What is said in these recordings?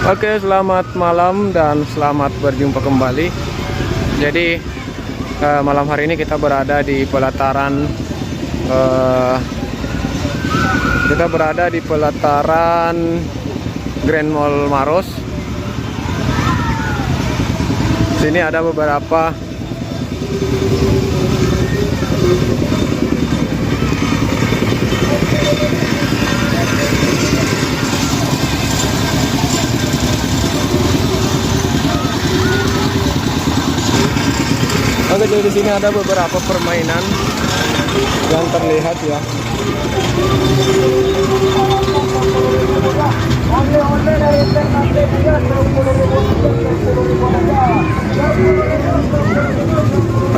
Oke, selamat malam dan selamat berjumpa kembali. Jadi malam hari ini kita berada di pelataran Grand Mall Maros. Sini ada beberapa Oke, jadi di sini ada beberapa permainan yang terlihat ya.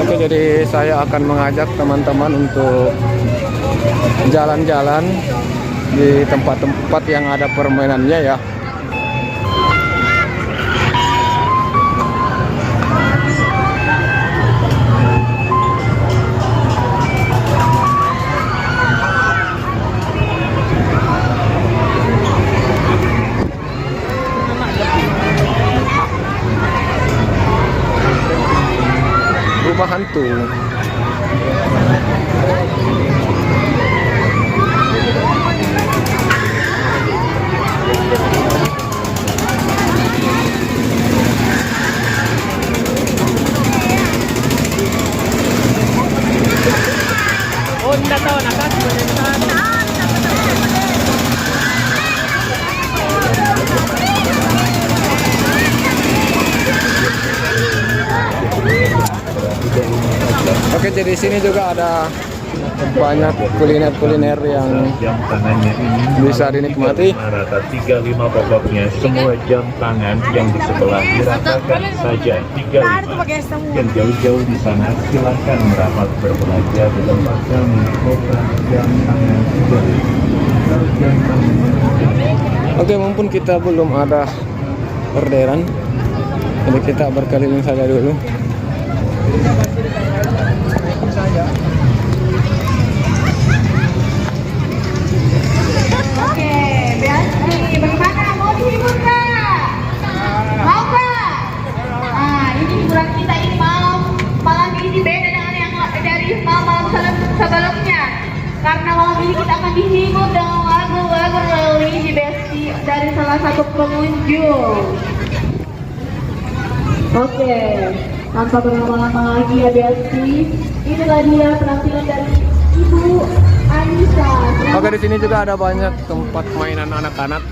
Oke, jadi saya akan mengajak teman-teman untuk jalan-jalan di tempat-tempat yang ada permainannya ya. Rumah hantu. Oke, jadi sini juga ada banyak kuliner-kuliner yang bisa dinikmati. Rata 35 pokoknya, semua jam tangan yang di sebelah diratakan saja 35. Yang jauh-jauh di sana silahkan merapat berbelanja di tempat kami. Jam tangan 35. Oke, mumpun kita belum ada orderan, jadi kita berkeliling saja dulu. Oke, Beasri, bagaimana? Mau dihibur nggak? Mau nggak? Nah, ini hiburan kita ini malam ini beda dengan yang dari malam sebelumnya. Karena malam ini kita akan dihibur dengan lagu-lagu religi Beasri dari salah satu pengunjung. Oke, tanpa berlama-lama lagi ya Beasri, inilah dia penampilan dari Ibu Anissa. Oke, di sini juga ada banyak tempat mainan anak-anak.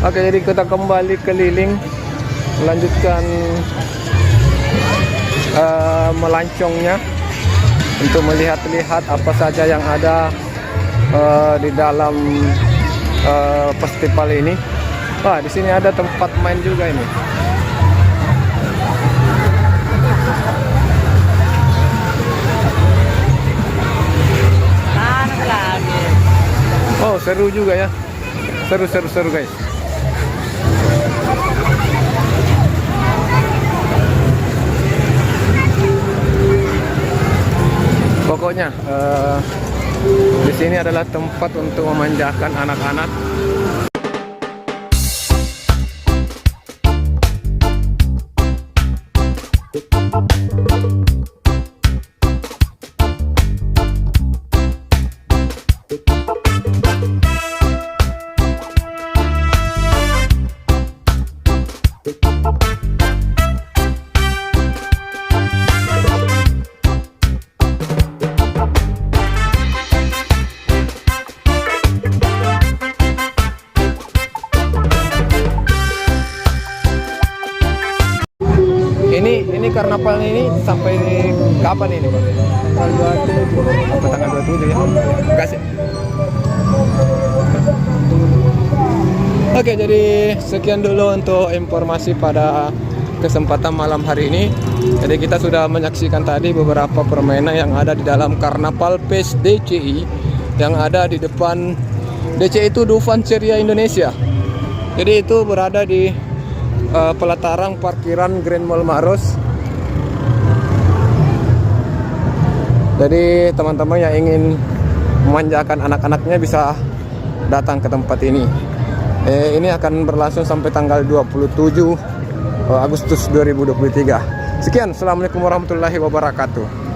Oke, jadi kita kembali keliling, melanjutkan melancongnya untuk melihat-lihat apa saja yang ada di dalam festival ini. Wah, di sini ada tempat main juga ini. Oh, seru juga ya. Seru guys. Pokoknya di sini adalah tempat untuk memanjakan anak-anak. karnaval ini sampai kapan ini, Bang? Tanggal 27. Sampai tanggal 27 ya. Kasih. Oke, jadi sekian dulu untuk informasi pada kesempatan malam hari ini. Jadi kita sudah menyaksikan tadi beberapa permainan yang ada di dalam Karnaval PES DCI yang ada di depan DCI itu Dufan Ceria Indonesia. Jadi itu berada di pelataran parkiran Grand Mall Maros. Jadi teman-teman yang ingin memanjakan anak-anaknya bisa datang ke tempat ini. Ini akan berlangsung sampai tanggal 27 Agustus 2023. Sekian, assalamualaikum warahmatullahi wabarakatuh.